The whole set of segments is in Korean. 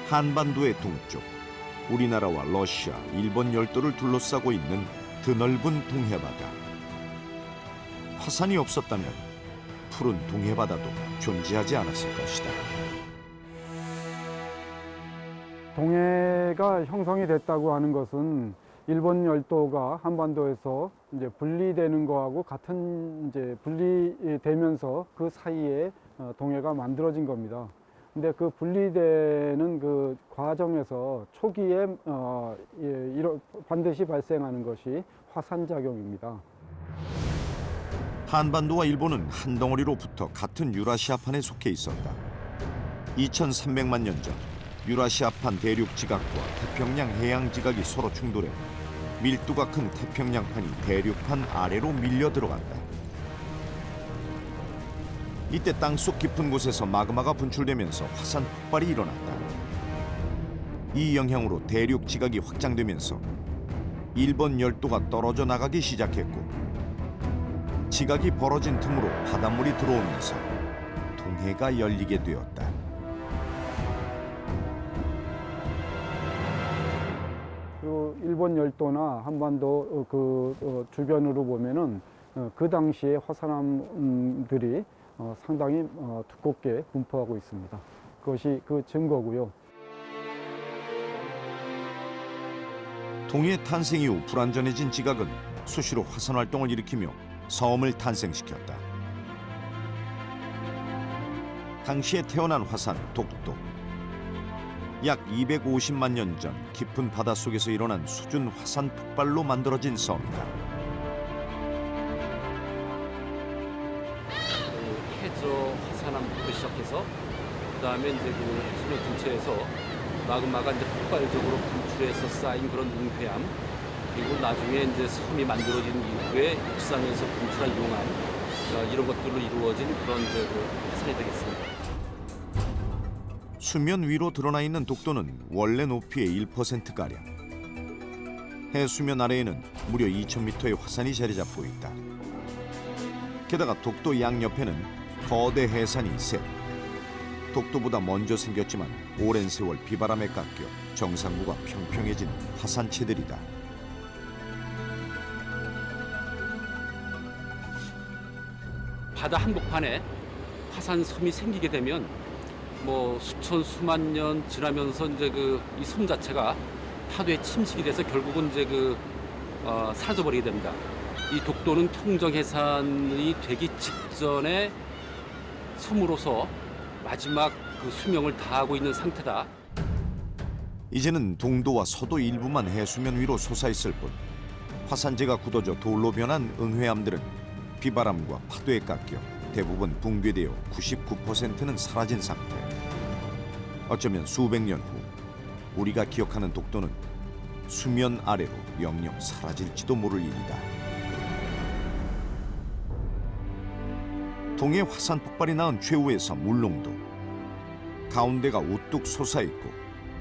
한반도의 동쪽, 우리나라와 러시아, 일본 열도를 둘러싸고 있는 드넓은 동해바다. 화산이 없었다면 푸른 동해바다도 존재하지 않았을 것이다. 동해가 형성이 됐다고 하는 것은 일본 열도가 한반도에서 이제 분리되는 거하고 같은 이제 분리되면서 그 사이에 동해가 만들어진 겁니다. 근데 그 분리되는 그 과정에서 초기에 반드시 발생하는 것이 화산 작용입니다. 한반도와 일본은 한 덩어리로 붙어 같은 유라시아판에 속해 있었다. 2300만 년 전 유라시아판 대륙 지각과 태평양 해양 지각이 서로 충돌해 밀도가 큰 태평양판이 대륙판 아래로 밀려 들어간다. 이때 땅속 깊은 곳에서 마그마가 분출되면서 화산 폭발이 일어났다. 이 영향으로 대륙 지각이 확장되면서 일본 열도가 떨어져 나가기 시작했고, 지각이 벌어진 틈으로 바닷물이 들어오면서 동해가 열리게 되었다. 그리고 일본 열도나 한반도 주변으로 보면은 그 당시에 화산암들이 상당히 두껍게 분포하고 있습니다. 그것이 그 증거고요. 동해 탄생 이후 불안전해진 지각은 수시로 화산 활동을 일으키며 섬을 탄생시켰다. 당시에 태어난 화산 독도. 약 250만 년 전 깊은 바닷속에서 일어난 수준 화산 폭발로 만들어진 섬이다. 해저 화산암부터 시작해서 그다음에 이제 그 해수면 근처에서 마그마가 이제 폭발적으로 분출해서 쌓인 그런 웅폐암, 그리고 나중에 이제 섬이 만들어진 이후에 육상에서 분출한 용암, 이런 것들로 이루어진 그런 이제 그 화산이 되겠습니다. 수면 위로 드러나 있는 독도는 원래 높이의 1%가량. 해수면 아래에는 무려 2,000m의 화산이 자리 잡고 있다. 게다가 독도 양옆에는 거대 해산이 셋. 독도보다 먼저 생겼지만 오랜 세월 비바람에 깎여 정상부가 평평해진 화산체들이다. 바다 한복판에 화산섬이 생기게 되면 뭐 수천 수만 년 지나면서 이제 그 이 섬 자체가 파도에 침식이 돼서 결국은 이제 사라져버리게 됩니다. 이 독도는 통정해산이 되기 직전에 섬으로서 마지막 그 수명을 다하고 있는 상태다. 이제는 동도와 서도 일부만 해수면 위로 솟아있을 뿐 화산재가 굳어져 돌로 변한 응회암들은 비바람과 파도에 깎여 대부분 붕괴되어 99%는 사라진 상태. 어쩌면 수백 년 후 우리가 기억하는 독도는 수면 아래로 영영 사라질지도 모를 일이다. 동해 화산 폭발이 낳은 최후의 섬 울릉도. 가운데가 우뚝 솟아있고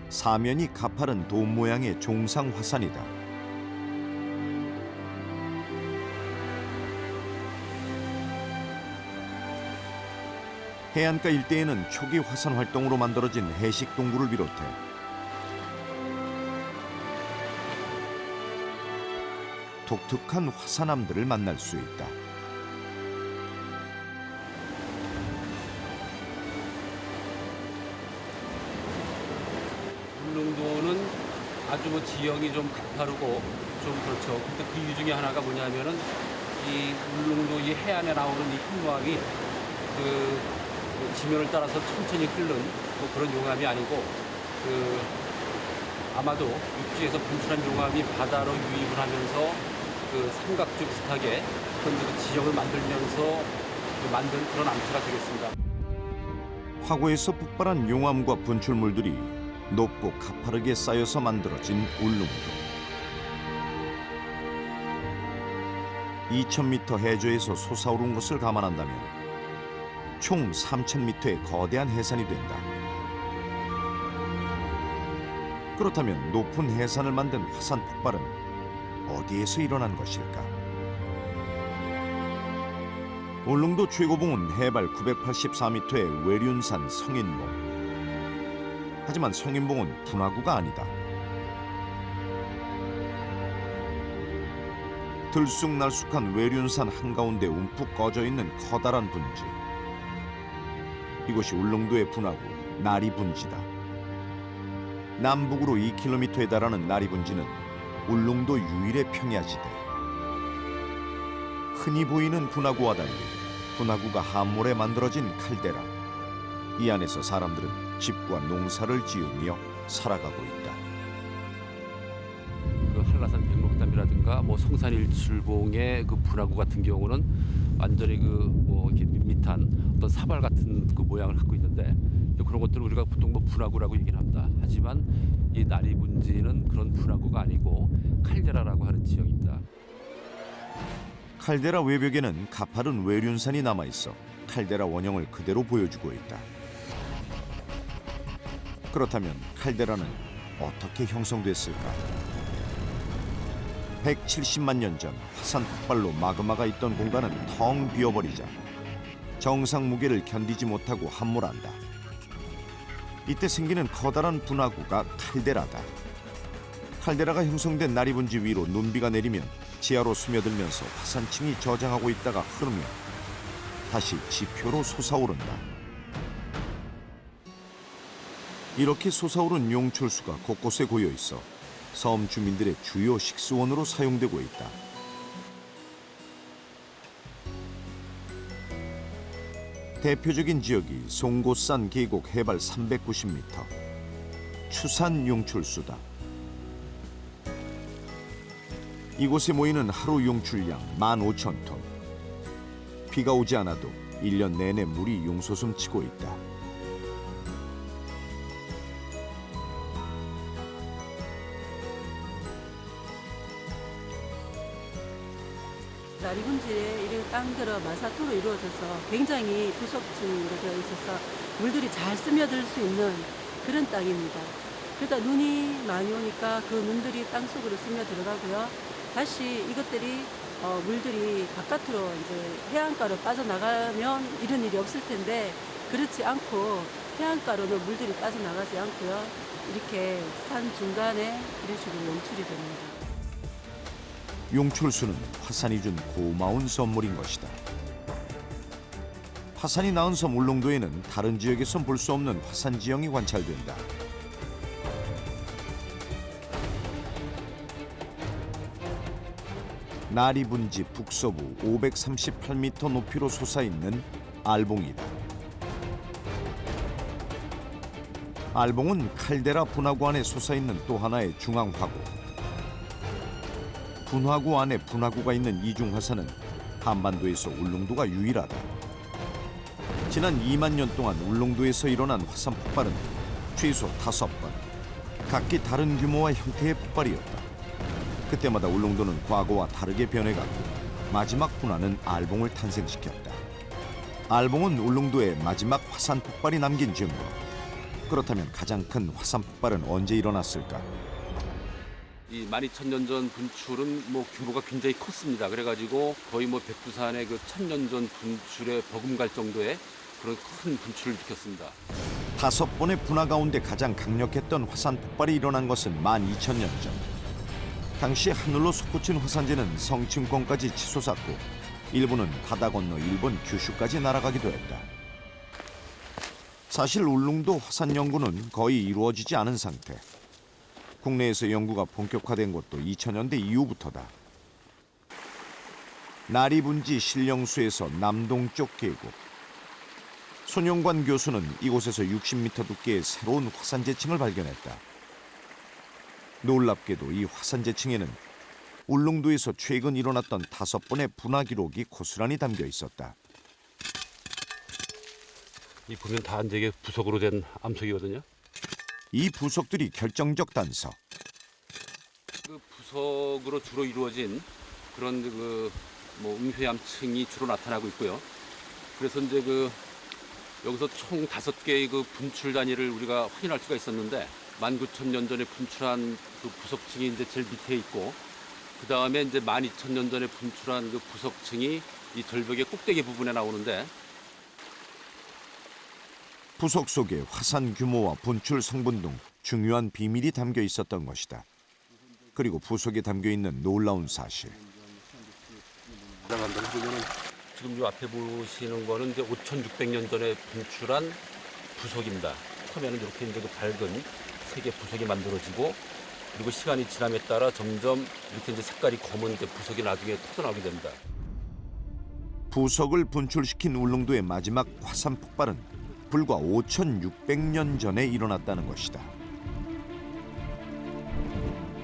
사면이 가파른 돔 모양의 종상 화산이다. 해안가 일대에는 초기 화산 활동으로 만들어진 해식 동굴을 비롯해 독특한 화산암들을 만날 수 있다. 울릉도는 아주 뭐 지형이 좀 가파르고 좀 그렇죠. 근데 그 이유 중에 하나가 뭐냐면은 이 울릉도 이 해안에 나오는 이 흰모함이 그 지면을 따라서 천천히 흐르는 뭐 그런 용암이 아니고 아마도 육지에서 분출한 용암이 바다로 유입을 하면서 그 삼각주 비슷하게 그런 지형을 만들면서 만든 그런 암초가 되겠습니다. 화고에서 폭발한 용암과 분출물들이 높고 가파르게 쌓여서 만들어진 울릉도. 2,000m 해저에서 솟아오른 것을 감안한다면 총 3,000m의 거대한 해산이 된다. 그렇다면 높은 해산을 만든 화산 폭발은 어디에서 일어난 것일까? 울릉도 최고봉은 해발 984m의 외륜산 성인봉. 하지만 성인봉은 분화구가 아니다. 들쑥날쑥한 외륜산 한가운데 움푹 꺼져 있는 커다란 분지. 이곳이 울릉도의 분화구 나리분지다. 남북으로 2km에 달하는 나리분지는 울릉도 유일의 평야지대. 흔히 보이는 분화구와 달리 분화구가 함몰에 만들어진 칼데라. 이 안에서 사람들은 집과 농사를 지으며 살아가고 있다. 그 한라산 백록담이라든가 뭐 성산일출봉의 그 분화구 같은 경우는 완전히 그 뭐 이렇게 밋밋한 어떤 사발 같은 그 모양을 갖고 있는데 그런 것들을 우리가 보통 뭐 분화구라고 얘기를 합니다. 하지만 이 나리분지는 그런 분화구가 아니고 칼데라라고 하는 지형입니다. 칼데라 외벽에는 가파른 외륜산이 남아 있어 칼데라 원형을 그대로 보여주고 있다. 그렇다면 칼데라는 어떻게 형성됐을까? 170만 년 전 화산 폭발로 마그마가 있던 공간은 텅 비어버리자 정상 무게를 견디지 못하고 함몰한다. 이때 생기는 커다란 분화구가 칼데라다. 칼데라가 형성된 나리분지 위로 눈비가 내리면 지하로 스며들면서 화산층이 저장하고 있다가 흐르며 다시 지표로 솟아오른다. 이렇게 솟아오른 용출수가 곳곳에 고여 있어 섬 주민들의 주요 식수원으로 사용되고 있다. 대표적인 지역이 송곳산 계곡 해발 390m, 추산 용출수다. 이곳에 모이는 하루 용출량 15,000톤. 비가 오지 않아도 1년 내내 물이 용솟음치고 있다. 나리분지에 이렇게 땅들어 마사토로 이루어져서 굉장히 부속층으로 되어 있어서 물들이 잘 스며들 수 있는 그런 땅입니다. 그러다 눈이 많이 오니까 그 눈들이 땅 속으로 스며 들어가고요. 다시 이것들이 물들이 바깥으로 이제 해안가로 빠져나가면 이런 일이 없을 텐데 그렇지 않고 해안가로는 물들이 빠져나가지 않고요. 이렇게 산 중간에 이런 식으로 용출이 됩니다. 용출수는 화산이 준 고마운 선물인 것이다. 화산이 낳은 섬 울릉도에는 다른 지역에선 볼 수 없는 화산 지형이 관찰된다. 나리분지 북서부 538m 높이로 솟아있는 알봉이다. 알봉은 칼데라 분화구 안에 솟아있는 또 하나의 중앙화구. 분화구 안에 분화구가 있는 이중화산은 한반도에서 울릉도가 유일하다. 지난 2만 년 동안 울릉도에서 일어난 화산 폭발은 최소 5번, 각기 다른 규모와 형태의 폭발이었다. 그때마다 울릉도는 과거와 다르게 변해갔고 마지막 분화는 알봉을 탄생시켰다. 알봉은 울릉도의 마지막 화산 폭발이 남긴 증거. 그렇다면 가장 큰 화산 폭발은 언제 일어났을까? 이 12,000년 전 분출은 뭐 규모가 굉장히 컸습니다. 그래가지고 거의 뭐 백두산의 그 1,000년 전 분출에 버금갈 정도의 그런 큰 분출을 일으켰습니다. 5번의 분화 가운데 가장 강력했던 화산 폭발이 일어난 것은 12,000년 전. 당시 하늘로 솟구친 화산재는 성층권까지 치솟았고 일부는 바다 건너 일본 규슈까지 날아가기도 했다. 사실 울릉도 화산 연구는 거의 이루어지지 않은 상태. 국내에서 연구가 본격화된 것도 2000년대 이후부터다. 나리분지 신령수에서 남동쪽 계곡. 손용관 교수는 이곳에서 60m 두께의 새로운 화산재층을 발견했다. 놀랍게도 이 화산재층에는 울릉도에서 최근 일어났던 5번의 분화 기록이 고스란히 담겨 있었다. 이 보면 다 이제 부석으로 된 암석이거든요. 이 부석들이 결정적 단서. 그 부석으로 주로 이루어진 그런 그 뭐 응회암층이 주로 나타나고 있고요. 그래서 이제 그 여기서 총 5개의 그 분출 단위를 우리가 확인할 수가 있었는데 19,000년 전에 분출한 그 부석층이 이제 제일 밑에 있고 그 다음에 이제 12,000년 전에 분출한 그 부석층이 이 절벽의 꼭대기 부분에 나오는데 부속 속에 화산 규모와 분출 성분 등 중요한 비밀이 담겨 있었던 것이다. 그리고 부속에 담겨 있는 놀라운 사실. 지금 이 앞에 보시는 거는 이제 5,600년 전에 분출한 부속입니다. 처음에는 이렇게 이제 그 밝은 색의 부속이 만들어지고 그리고 시간이 지남에 따라 점점 이렇게 이제 색깔이 검은 이제 부속이 나중에 터져나오게 됩니다. 부속을 분출시킨 울릉도의 마지막 화산 폭발은 불과 5,600년 전에 일어났다는 것이다.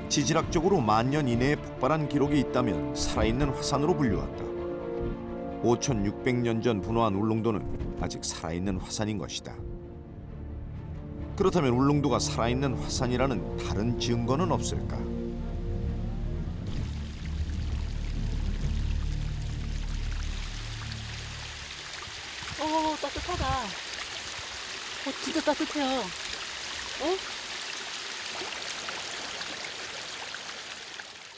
지질학적으로 10,000년 이내에 폭발한 기록이 있다면 살아있는 화산으로 분류한다. 5,600년 전 분화한 울릉도는 아직 살아있는 화산인 것이다. 그렇다면 울릉도가 살아있는 화산이라는 다른 증거는 없을까? 따뜻하다. 진짜 따뜻해요.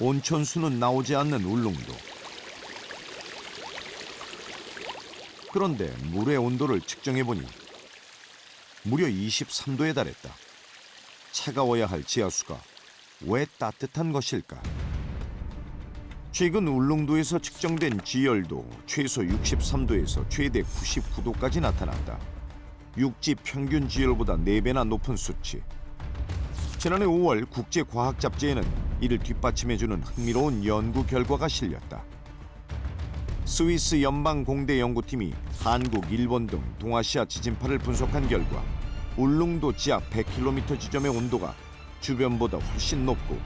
온천수는 나오지 않는 울릉도. 그런데 물의 온도를 측정해보니 무려 23도에 달했다. 차가워야 할 지하수가 왜 따뜻한 것일까? 최근 울릉도에서 측정된 지열도 최소 63도에서 최대 99도까지 나타났다. 육지 평균 지열보다 4배나 높은 수치. 지난해 5월 국제과학잡지에는 이를 뒷받침해주는 흥미로운 연구 결과가 실렸다. 스위스 연방공대 연구팀이 한국, 일본 등 동아시아 지진파를 분석한 결과 울릉도 지하 100km 지점의 온도가 주변보다 훨씬 높고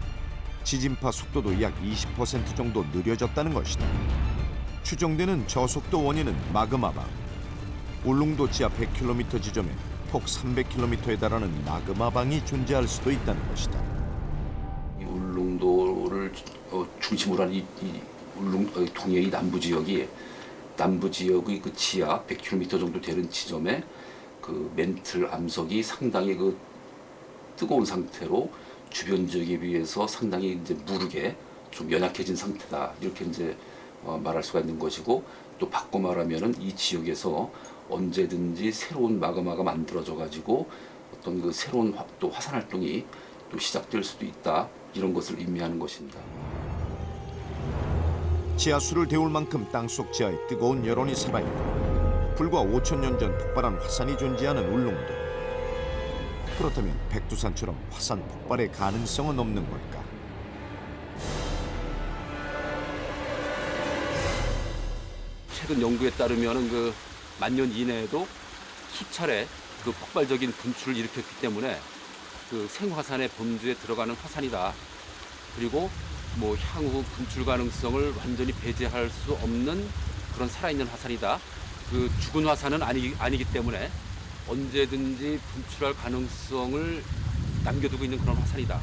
지진파 속도도 약 20% 정도 느려졌다는 것이다. 추정되는 저속도 원인은 마그마방. 울릉도 지하 100km 지점에 폭 300km에 달하는 마그마방이 존재할 수도 있다는 것이다. 이 울릉도를 중심으로 한 이 동해의 남부 지역의 그 지하 100km 정도 되는 지점에 그 멘틀 암석이 상당히 그 뜨거운 상태로 주변 지역에 비해서 상당히 이제 무르게 좀 연약해진 상태다, 이렇게 이제 말할 수가 있는 것이고, 또 바꿔 말하면은 이 지역에서 언제든지 새로운 마그마가 만들어져 가지고 어떤 그 새로운 또 화산 활동이 또 시작될 수도 있다, 이런 것을 의미하는 것입니다. 지하수를 데울 만큼 땅속 지하에 뜨거운 여론이 살아있고 불과 5,000년 전 폭발한 화산이 존재하는 울릉도. 그렇다면 백두산처럼 화산 폭발의 가능성은 없는 걸까? 최근 연구에 따르면은 그 10,000년 이내에도 수차례 그 폭발적인 분출을 일으켰기 때문에 그 생화산의 범주에 들어가는 화산이다. 그리고 뭐 향후 분출 가능성을 완전히 배제할 수 없는 그런 살아있는 화산이다. 그 죽은 화산은 아니기 때문에 언제든지 분출할 가능성을 남겨두고 있는 그런 화산이다.